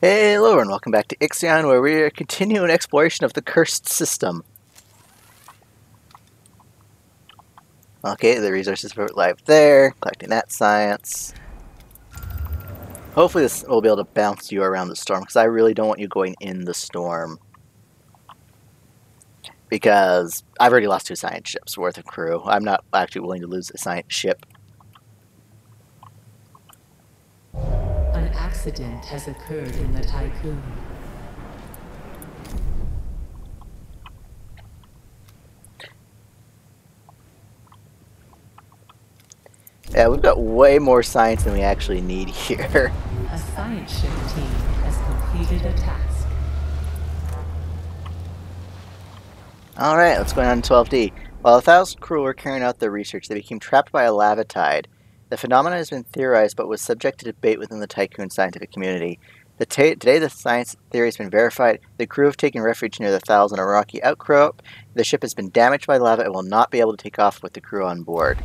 Hello and welcome back to Ixion, where we are continuing exploration of the cursed system. Okay, the resources for live there, collecting that science. Hopefully this will be able to bounce you around the storm, because I really don't want you going in the storm. Because I've already lost 2 science ships worth of crew. I'm not actually willing to lose a science ship. An accident has occurred in the Tiqqun. Yeah, we've got way more science than we actually need here. A science ship team has completed a task. Alright, what's going on in 12D? While 1,000 crew were carrying out their research, they became trapped by a lava tide. The phenomenon has been theorized, but was subject to debate within the Tiqqun scientific community. Today, the science theory has been verified. The crew have taken refuge near the 1,000, a rocky outcrop. The ship has been damaged by lava and will not be able to take off with the crew on board.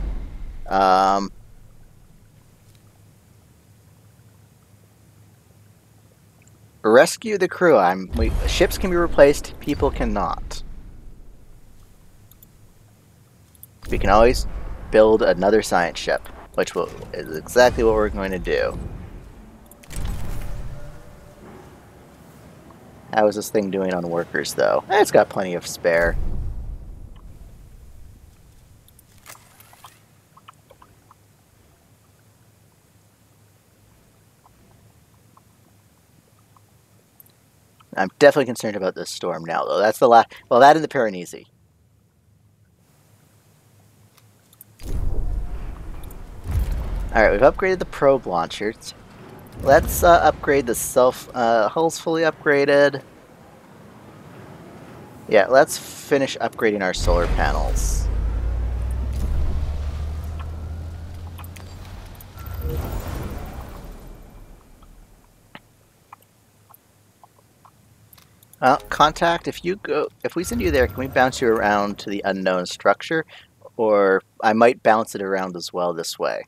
Rescue the crew. Ships can be replaced, people cannot. We can always build another science ship, which is exactly what we're going to do. How is this thing doing on workers, though? It's got plenty of spare. I'm definitely concerned about this storm now, though. That's the last. Well, that and the Piranesi. Alright, we've upgraded the probe launchers. Let's upgrade the hull's fully upgraded. Yeah, let's finish upgrading our solar panels. Contact, if we send you there, can we bounce you around to the unknown structure? Or I might bounce it around as well this way.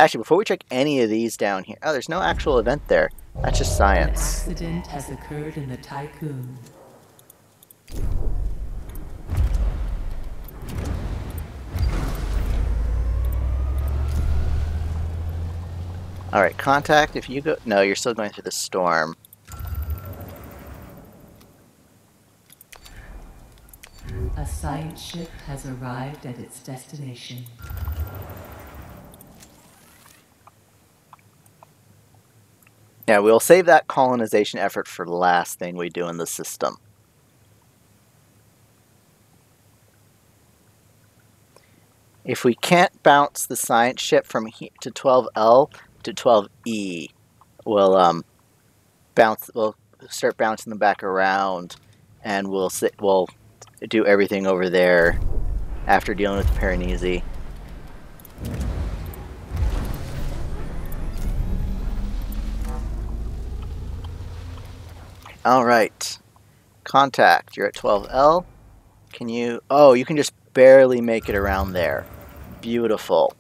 Actually, before we check any of these down here... Oh, there's no actual event there. That's just science. An accident has occurred in the Tiqqun. Alright, contact, if you go... No, you're still going through the storm. A science ship has arrived at its destination. Yeah, we'll save that colonization effort for the last thing we do in the system. If we can't bounce the science ship from here to 12L to 12E, we'll start bouncing them back around, and we'll do everything over there after dealing with the Piranesi. Alright. Contact, you're at 12L. Can you... Oh, you can just barely make it around there. Beautiful.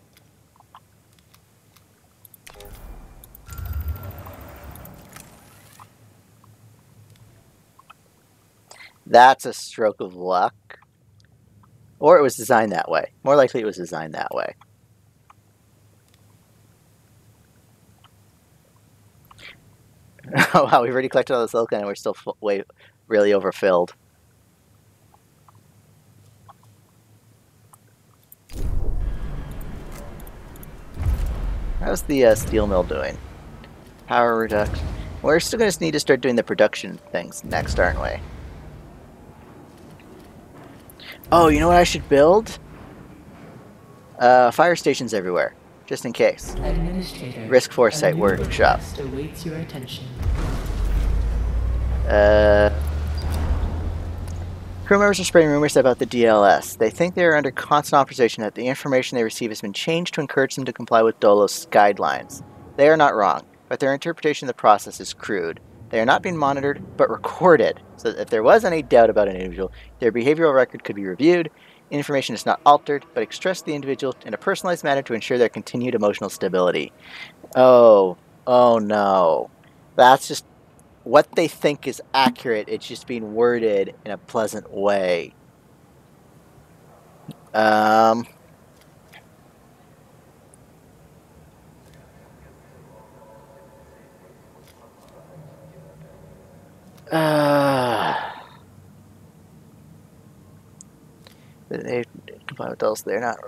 That's a stroke of luck. Or it was designed that way. More likely it was designed that way. Oh wow, we've already collected all the silicon and we're still really overfilled. How's the steel mill doing? Power reduction. We're still going to need to start doing the production things next, aren't we? Oh, you know what I should build? Fire stations everywhere. Just in case. Risk Foresight Workshop. Awaits your attention. Crew members are spreading rumors about the DLS. They think they are under constant observation that the information they receive has been changed to encourage them to comply with Dolos guidelines. They are not wrong, but their interpretation of the process is crude. They are not being monitored, but recorded, so that if there was any doubt about an individual, their behavioral record could be reviewed. Information is not altered, but expressed to the individual in a personalized manner to ensure their continued emotional stability. Oh, oh no. That's just what they think is accurate. It's just being worded in a pleasant way. Um. They comply with those. They're not.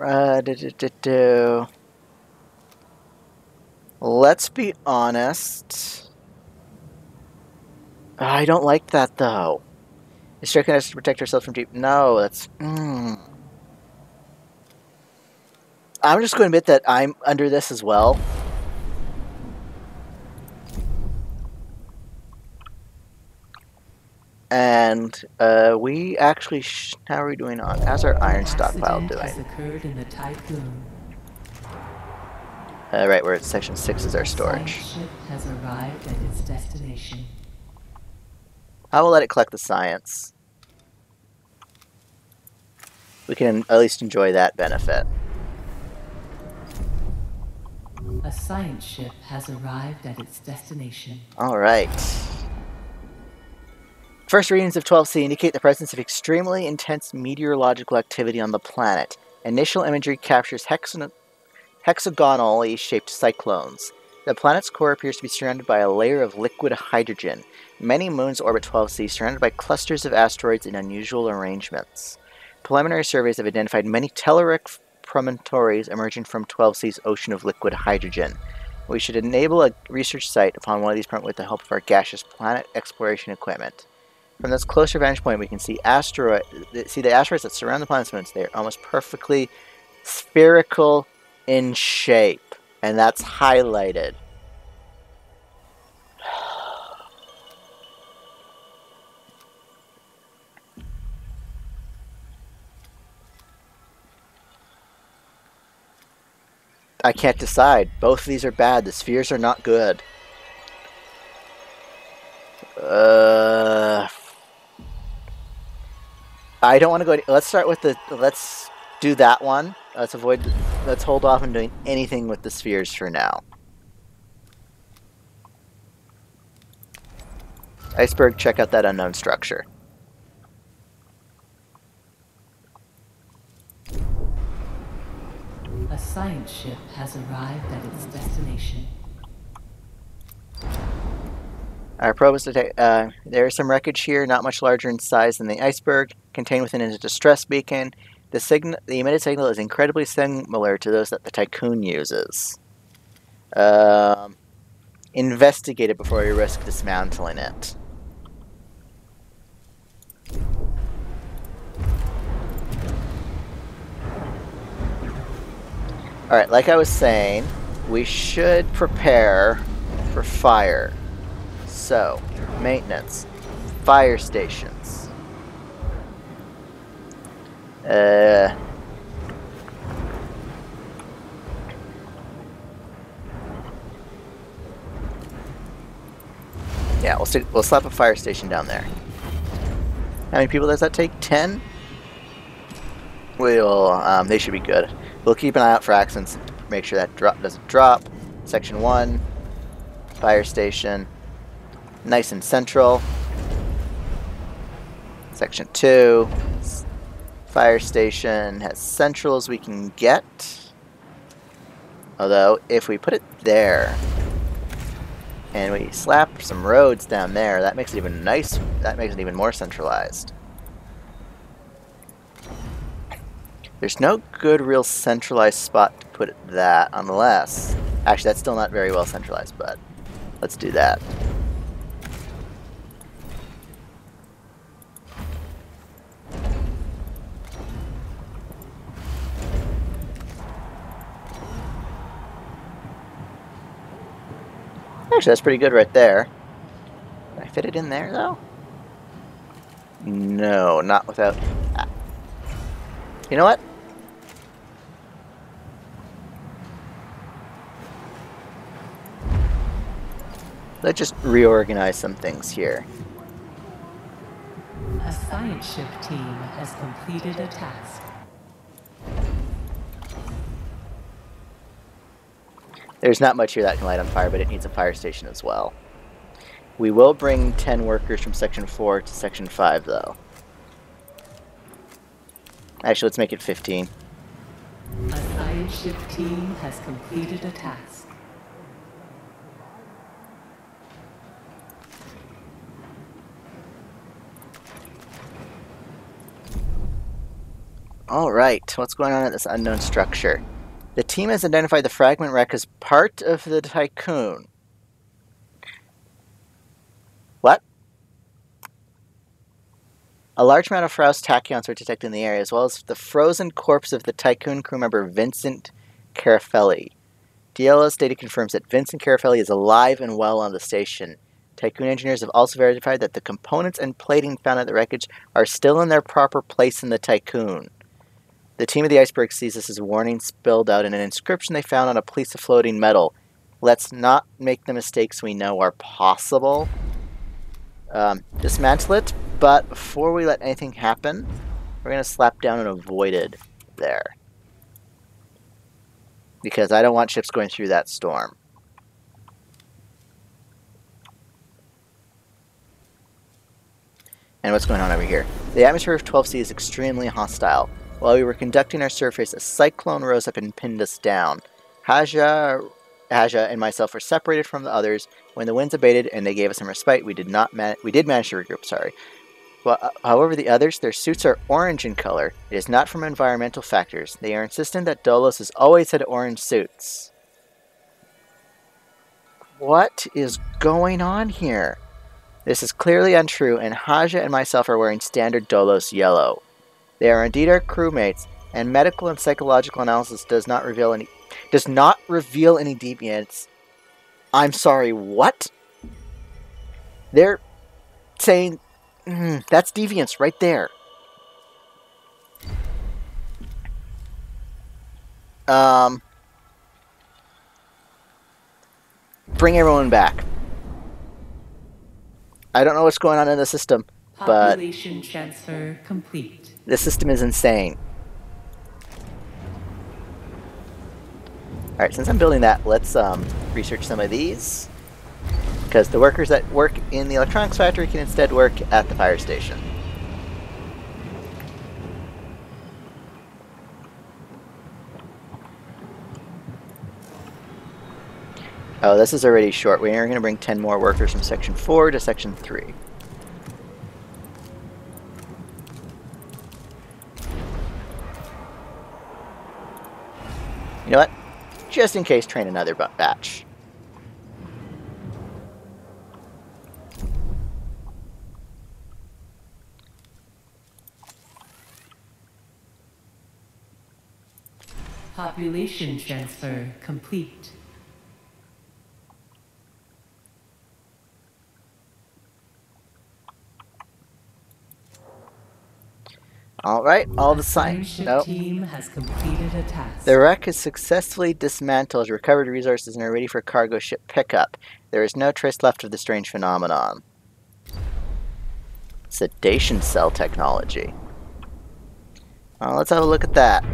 Let's be honest. I don't like that though. Instructing us to protect ourselves from deep. No, that's. I'm just going to admit that I'm under this as well. And we actually. How are we doing on? How's our iron stockpile doing? Has occurred in the Tiqqun. Right, we're at section 6 is our storage. Science ship has arrived at its destination. I will let it collect the science. We can at least enjoy that benefit. A science ship has arrived at its destination. Alright. First readings of 12C indicate the presence of extremely intense meteorological activity on the planet. Initial imagery captures hexagonally shaped cyclones. The planet's core appears to be surrounded by a layer of liquid hydrogen. Many moons orbit 12C, surrounded by clusters of asteroids in unusual arrangements. Preliminary surveys have identified many telluric promontories emerging from 12C's ocean of liquid hydrogen. We should enable a research site upon one of these with the help of our gaseous planet exploration equipment. From this closer vantage point, we can see the asteroids that surround the planet's moons. They are almost perfectly spherical in shape, and that's highlighted. I can't decide. Both of these are bad. The spheres are not good. I don't want to go. Let's start with the. Let's do that one. Let's hold off on doing anything with the spheres for now. Iceberg, check out that unknown structure. A science ship has arrived at its destination. Our probe is detect. There is some wreckage here, not much larger in size than the iceberg. Contained within is a distress beacon. The emitted signal is incredibly similar to those that the Tiqqun uses. Investigate it before we risk dismantling it. Alright, like I was saying, we should prepare for fire. So, maintenance. Fire stations. Yeah, we'll slap a fire station down there. How many people does that take? 10? They should be good. We'll keep an eye out for accidents to make sure that doesn't drop. Section 1, fire station, nice and central. Section 2, fire station, as central as we can get. Although, if we put it there, and we slap some roads down there, that makes it even nice. That makes it even more centralized. There's no good real centralized spot to put that, unless... Actually, that's still not very well centralized, but let's do that. Actually, that's pretty good right there. Can I fit it in there, though? No, not without... You know what? Let's just reorganize some things here. A science ship team has completed a task. There's not much here that can light on fire, but it needs a fire station as well. We will bring 10 workers from Section 4 to Section 5, though. Actually, let's make it 15. A science ship team has completed a task. Alright, what's going on at this unknown structure? The team has identified the fragment wreck as part of the Tiqqun. What? A large amount of Faust tachyons were detected in the area, as well as the frozen corpse of the Tiqqun crew member Vincent Carafelli. DLS data confirms that Vincent Carafelli is alive and well on the station. Tiqqun engineers have also verified that the components and plating found at the wreckage are still in their proper place in the Tiqqun. The team of the iceberg sees this as a warning spilled out in an inscription they found on a piece of floating metal. Let's not make the mistakes we know are possible. Dismantle it, but before we let anything happen, we're going to slap down an avoided there. Because I don't want ships going through that storm. And what's going on over here? The atmosphere of 12C is extremely hostile. While we were conducting our surface, a cyclone rose up and pinned us down. Haja and myself were separated from the others. When the winds abated and they gave us some respite, we did manage to regroup. Sorry. Well, however, the others, their suits are orange in color. It is not from environmental factors. They are insistent that Dolos has always had orange suits. What is going on here? This is clearly untrue, and Haja and myself are wearing standard Dolos yellow. They are indeed our crewmates, and medical and psychological analysis does not reveal any deviance. I'm sorry, what? They're saying that's deviance right there. Bring everyone back. I don't know what's going on in the system, but Population transfer complete. The system is insane. Alright, since I'm building that, let's research some of these. Because the workers that work in the electronics factory can instead work at the fire station. Oh, this is already short. We are going to bring 10 more workers from Section 4 to Section 3. You know what? Just in case, train another batch. Population transfer complete. Alright, all the signs. Nope. Team has completed a task. The wreck is successfully dismantled, recovered resources, and are ready for cargo ship pickup. There is no trace left of the strange phenomenon. Sedation cell technology. Well, let's have a look at that.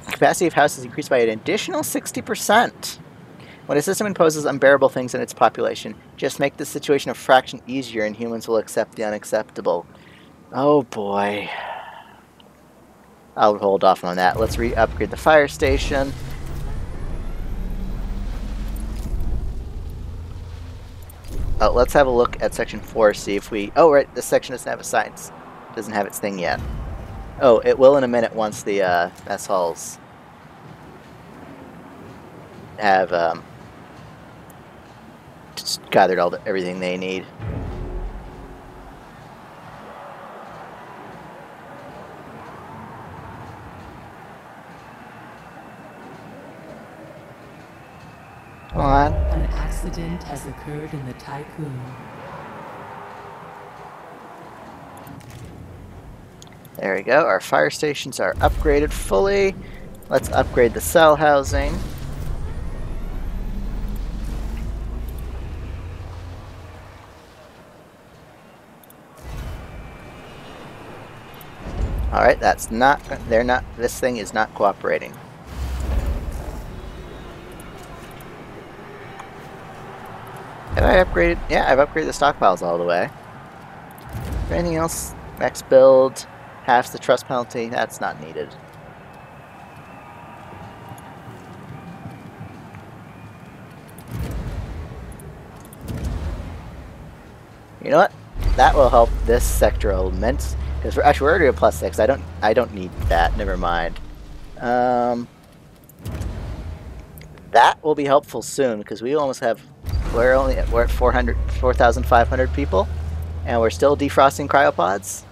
Capacity of house is increased by an additional 60%. When a system imposes unbearable things on its population, just make the situation a fraction easier and humans will accept the unacceptable. Oh boy. I'll hold off on that. Let's re-upgrade the fire station. Oh, let's have a look at Section 4, see if we... Oh, right, this section doesn't have a science. Doesn't have its thing yet. Oh, it will in a minute once the mess halls have just gathered everything they need. Come on. An accident has occurred in the Tiqqun. There we go. Our fire stations are upgraded fully. Let's upgrade the cell housing. Alright, that's not... They're not... This thing is not cooperating. I upgraded? Yeah, I've upgraded the stockpiles all the way. Is there anything else? Max build, halves the trust penalty. That's not needed. You know what? That will help this sector immense. Because we're already at +6. I don't need that. Never mind. That will be helpful soon because we almost have. We're at 4,500 people, and we're still defrosting cryopods.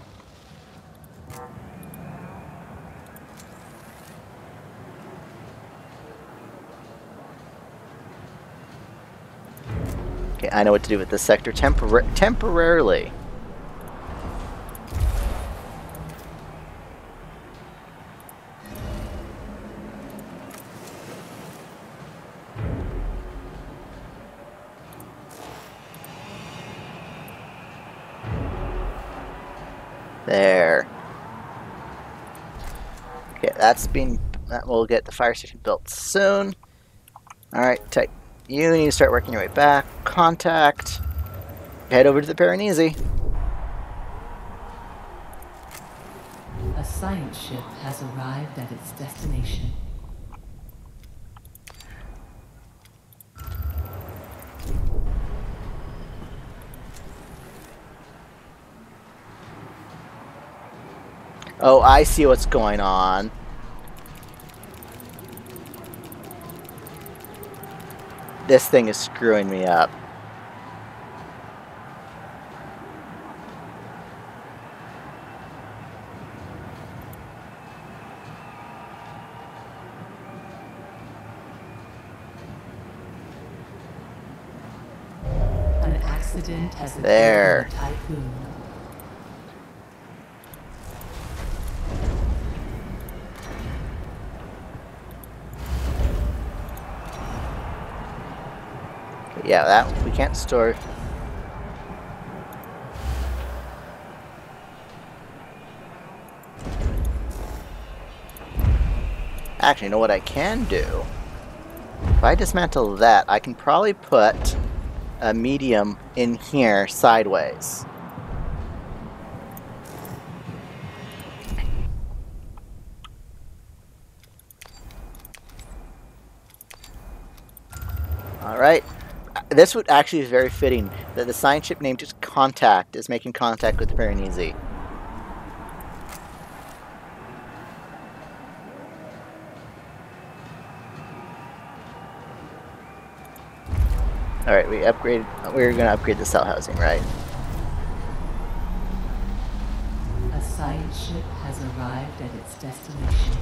Okay, I know what to do with this sector temporarily. There. Okay, that will get the fire station built soon. Alright, you need to start working your way back. Contact. Head over to the Piranesi. A science ship has arrived at its destination. Oh, I see what's going on. This thing is screwing me up. An accident has occurred There. in the Tiqqun. Yeah, that we can't store. Actually, you know what I can do? If I dismantle that, I can probably put a medium in here sideways. Alright. This would actually be very fitting that the science ship named just Contact is making contact with the Piranesi. Alright, we're gonna upgrade the cell housing, right? A science ship has arrived at its destination.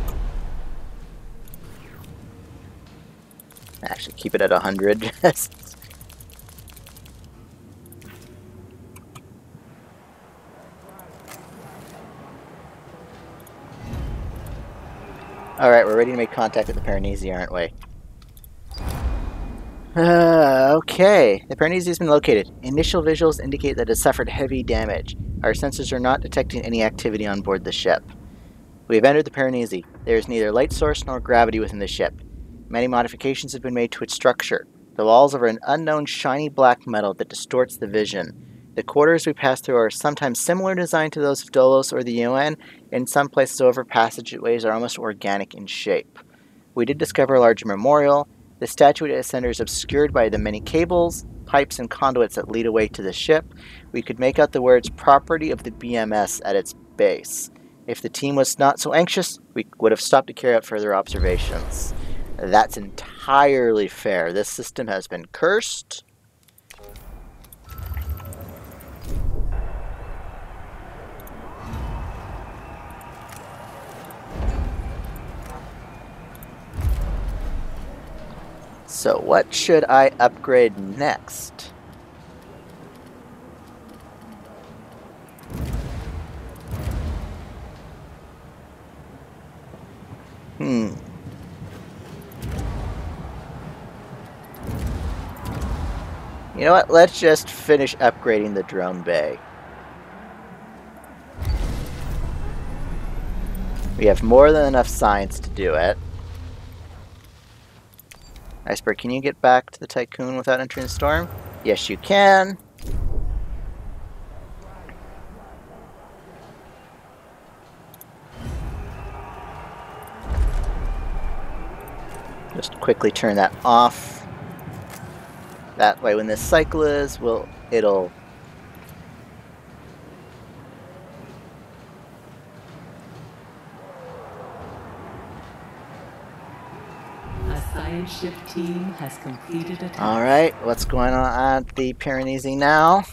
Actually, keep it at 100. Alright, we're ready to make contact with the Piranesi, aren't we? Okay. The Piranesi has been located. Initial visuals indicate that it suffered heavy damage. Our sensors are not detecting any activity on board the ship. We have entered the Piranesi. There is neither light source nor gravity within the ship. Many modifications have been made to its structure. The walls are an unknown shiny black metal that distorts the vision. The corridors we pass through are sometimes similar design to those of Dolos or the UN. In some places, however, passageways are almost organic in shape. We did discover a large memorial. The statue at its center is obscured by the many cables, pipes, and conduits that lead away to the ship. We could make out the words "property of the BMS" at its base. If the team was not so anxious, we would have stopped to carry out further observations. That's entirely fair. This system has been cursed. So what should I upgrade next? You know what? Let's just finish upgrading the drone bay. We have more than enough science to do it. Iceberg, can you get back to the Tiqqun without entering the storm? Yes, you can. Just quickly turn that off. That way when this cycle is, it'll... A science ship team has completed a task. Alright, what's going on at the Piranesi now?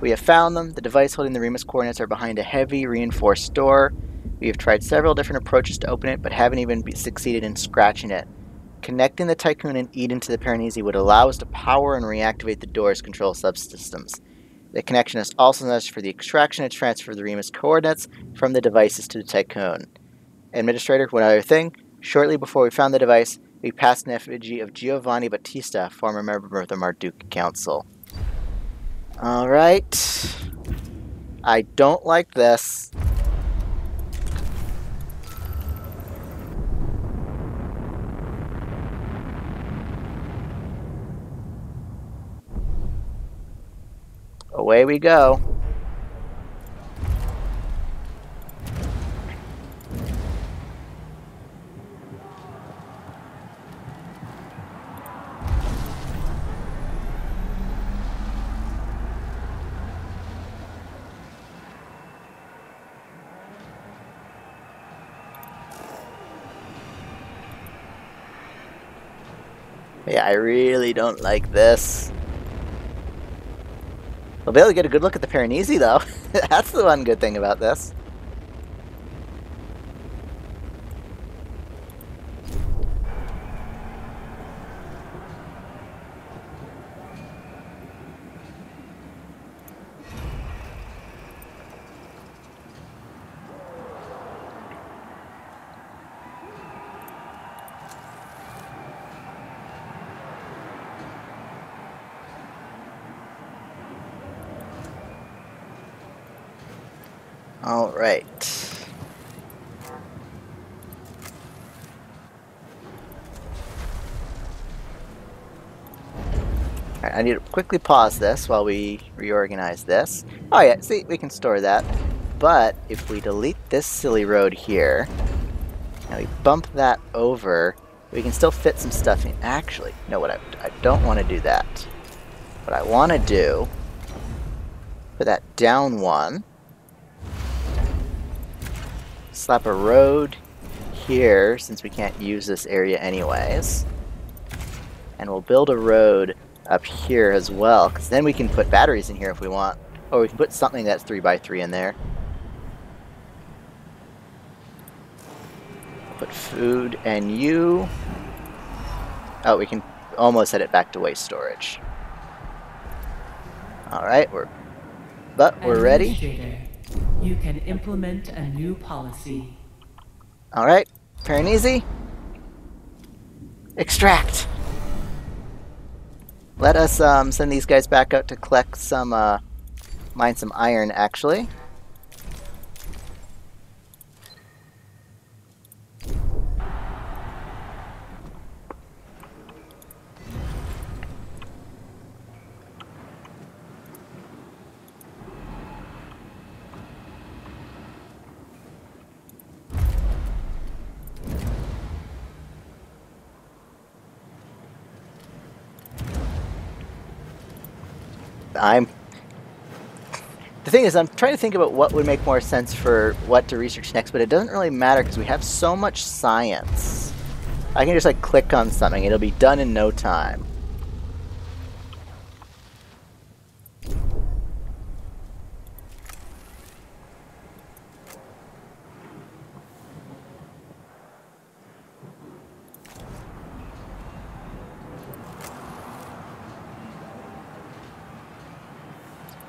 We have found them. The device holding the Remus coordinates are behind a heavy, reinforced door. We have tried several different approaches to open it, but haven't even succeeded in scratching it. Connecting the Tiqqun and Eden to the Piranesi would allow us to power and reactivate the door's control subsystems. The connection is also necessary for the extraction and transfer of the Remus coordinates from the devices to the Tiqqun. Administrator, one other thing. Shortly before we found the device, we passed an effigy of Giovanni Battista, former member of the Marduk Council. Alright. I don't like this. Away we go. Yeah, I really don't like this. We'll be able to get a good look at the Piranesi, though. That's the one good thing about this. All right. All right, I need to quickly pause this while we reorganize this. Oh yeah, see, we can store that. But if we delete this silly road here, and we bump that over, we can still fit some stuff in. Actually, you know what? I don't want to do that. What I want to do, put that down one, slap a road here, since we can't use this area anyways. And we'll build a road up here as well, because then we can put batteries in here if we want. Or we can put something that's 3x3 in there. Put food and you. Oh, we can almost set it back to waste storage. Alright, we're ready. You can implement a new policy. Alright, Piranesi. Extract. Let us send these guys back out to collect some, mine some iron, actually. The thing is, I'm trying to think about what would make more sense for what to research next, but it doesn't really matter because we have so much science. I can just like click on something, it'll be done in no time.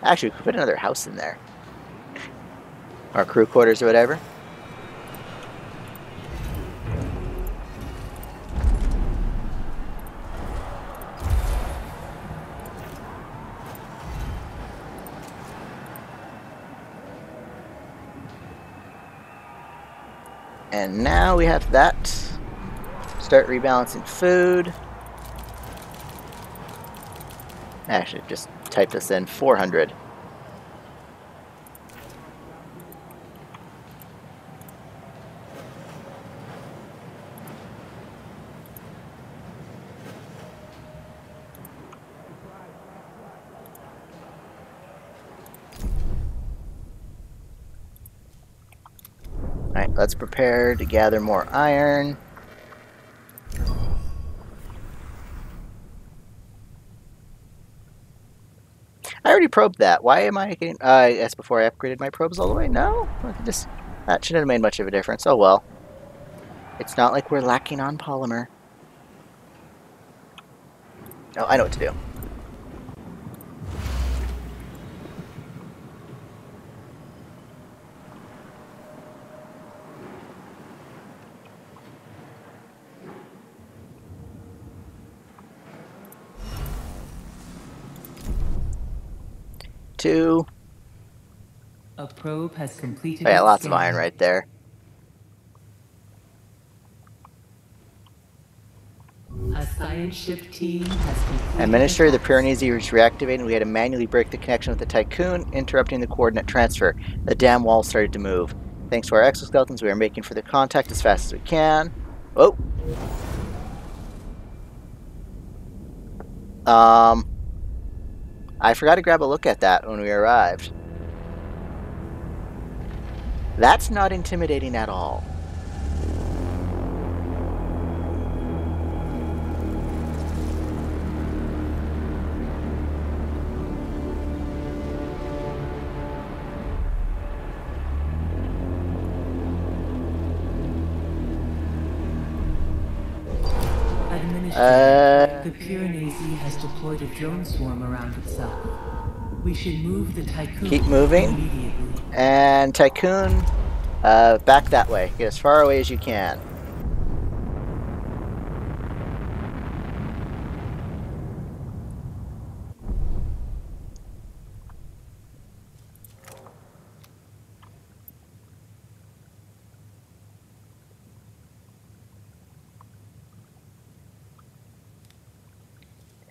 Actually, we could put another house in there. Or crew quarters or whatever. And now we have that. Start rebalancing food. Actually, just type this in, 400. Alright, let's prepare to gather more iron. I already probed that. Why am I getting... I guess before I upgraded my probes all the way? No? That shouldn't have made much of a difference. Oh well. It's not like we're lacking on polymer. Oh, I know what to do. Two. A probe has completed. Oh, yeah, its lots of scan. iron right there. A science ship team has completed. Administrator, the Piranesi was reactivated and we had to manually break the connection with the Tiqqun, interrupting the coordinate transfer. The dam wall started to move. Thanks to our exoskeletons, we are making for the contact as fast as we can. Oh! I forgot to grab a look at that when we arrived. That's not intimidating at all. The Piranesi has deployed a drone swarm around itself. We should move the Tiqqun. Keep moving. Immediately. And Tiqqun, back that way. Get as far away as you can.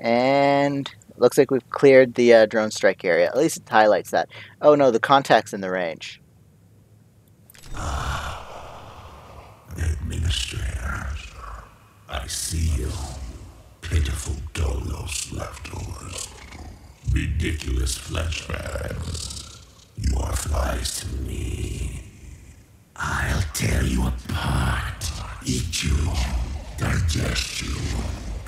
And looks like we've cleared the drone strike area. At least it highlights that. Oh no, the contact's in the range. Administrator, I see you. Pitiful dolos leftovers. Ridiculous flesh bags. You are flies to me. I'll tear you apart, eat you, digest you,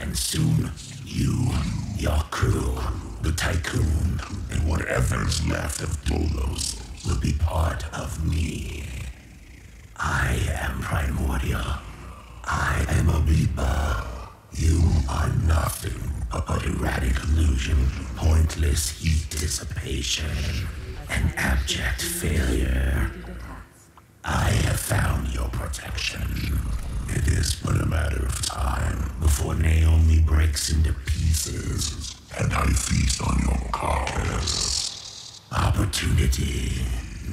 and soon you, your crew, the Tiqqun, and whatever's left of Dolos will be part of me. I am primordial. I am a reaper. You are nothing but erratic illusion, pointless heat dissipation, and abject failure. I have found your protection. It is but a matter of time before Naomi breaks into pieces, and I feast on your carcass. Opportunity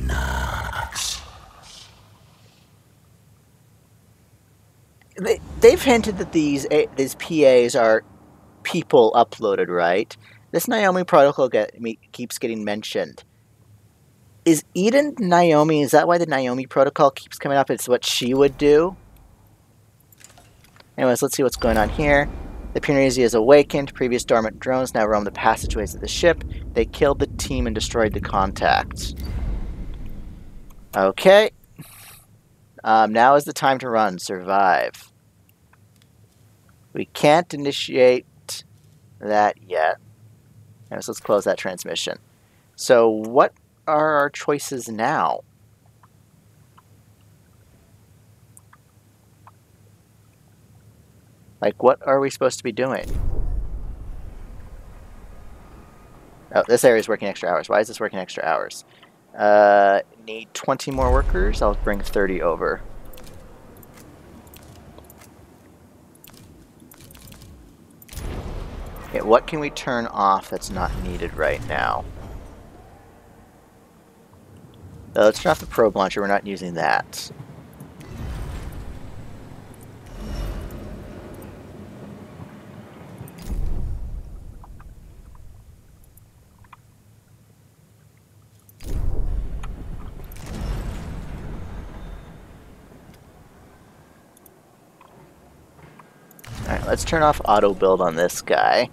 knocks. They've hinted that these PAs are people uploaded, right? This Naomi protocol keeps getting mentioned. Is Eden Naomi? Is that why the Naomi protocol keeps coming up? It's what she would do? Anyways, let's see what's going on here. The Piranesi has awakened. Previous dormant drones now roam the passageways of the ship. They killed the team and destroyed the contacts. Okay. Now is the time to run. Survive. We can't initiate that yet. Anyways, let's close that transmission. So what are our choices now? Like, what are we supposed to be doing? Oh, this area is working extra hours. Why is this working extra hours? Need 20 more workers. I'll bring 30 over. Okay, what can we turn off that's not needed right now? Let's turn off the probe launcher. We're not using that. Alright, let's turn off auto build on this guy.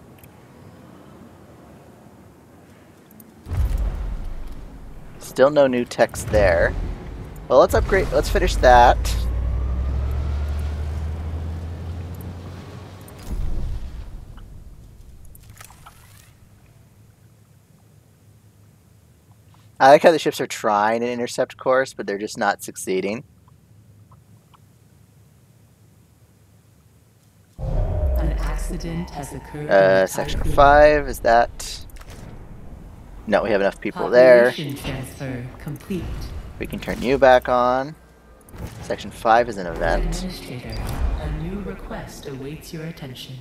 Still no new text there. Well, let's upgrade. Let's finish that. I like how the ships are trying an intercept course, but they're just not succeeding. An accident has occurred. Section 5, is that... No, we have enough people there. Population transfer complete. We can turn you back on. Section 5 is an event. Administrator, a new request awaits your attention.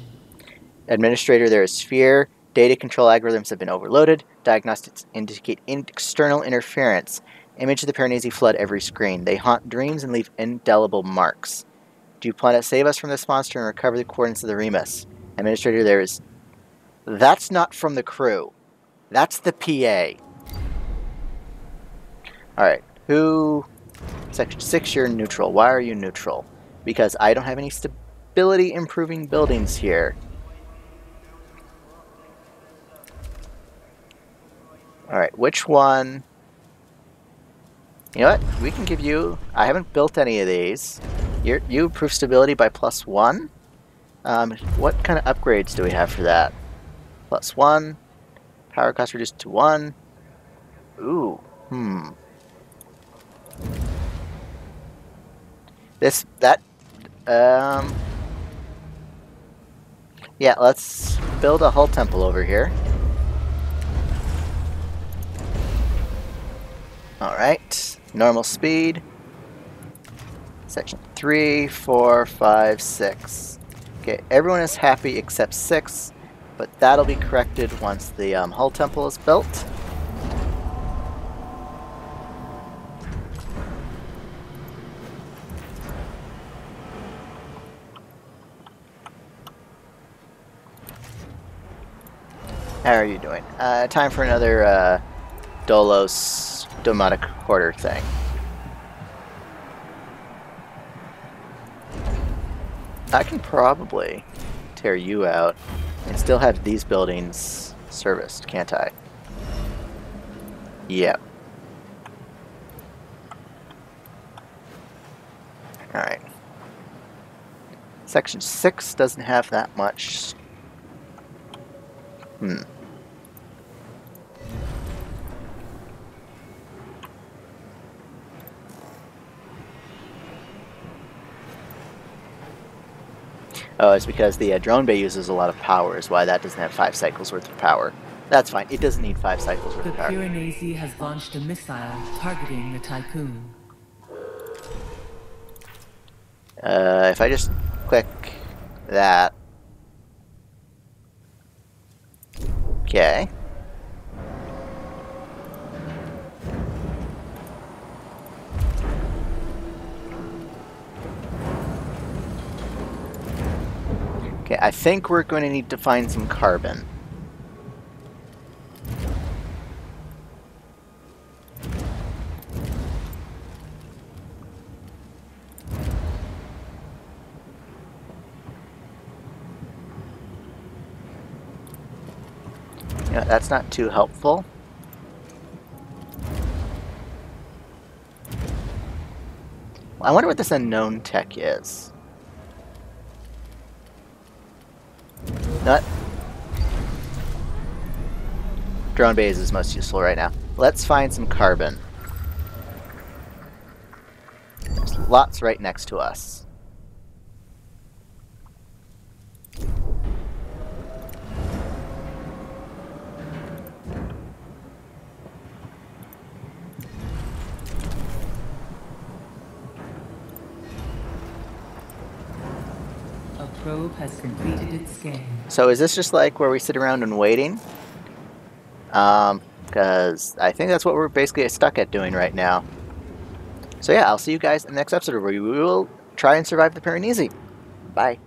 Administrator, there is sphere. Data control algorithms have been overloaded. Diagnostics indicate external interference. Image of the Piranesi flood every screen. They haunt dreams and leave indelible marks. Do you plan to save us from this monster and recover the coordinates of the Remus? Administrator, there is... That's not from the crew. That's the PA. Alright, who... Section 6, you're neutral. Why are you neutral? Because I don't have any stability improving buildings here. Alright, which one... You know what? We can give you... I haven't built any of these. You improve stability by +1? What kind of upgrades do we have for that? +1. Power cost reduced to 1. Ooh. Yeah, let's build a hull temple over here. Alright, normal speed. Section 3, 4, 5, 6. Okay, everyone is happy except 6, but that'll be corrected once the hull temple is built. How are you doing? Time for another Dolos Domotic Quarter thing. I can probably tear you out and still have these buildings serviced, can't I? Yep. Alright. Section 6 doesn't have that much. Oh, it's because the drone bay uses a lot of power, is why that doesn't have 5 cycles worth of power. That's fine. It doesn't need 5 cycles worth The of power. Piranesi has launched a missile targeting the Tiqqun. If I just click that. Okay. Okay, I think we're going to need to find some carbon. Yeah, that's not too helpful. I wonder what this unknown tech is. Not. Drone bays is most useful right now. Let's find some carbon. There's lots right next to us. Probe has completed its scan. So is this just like where we sit around and waiting? Because I think that's what we're basically stuck at doing right now. So yeah, I'll see you guys in the next episode where we will try and survive the Piranesi. Bye.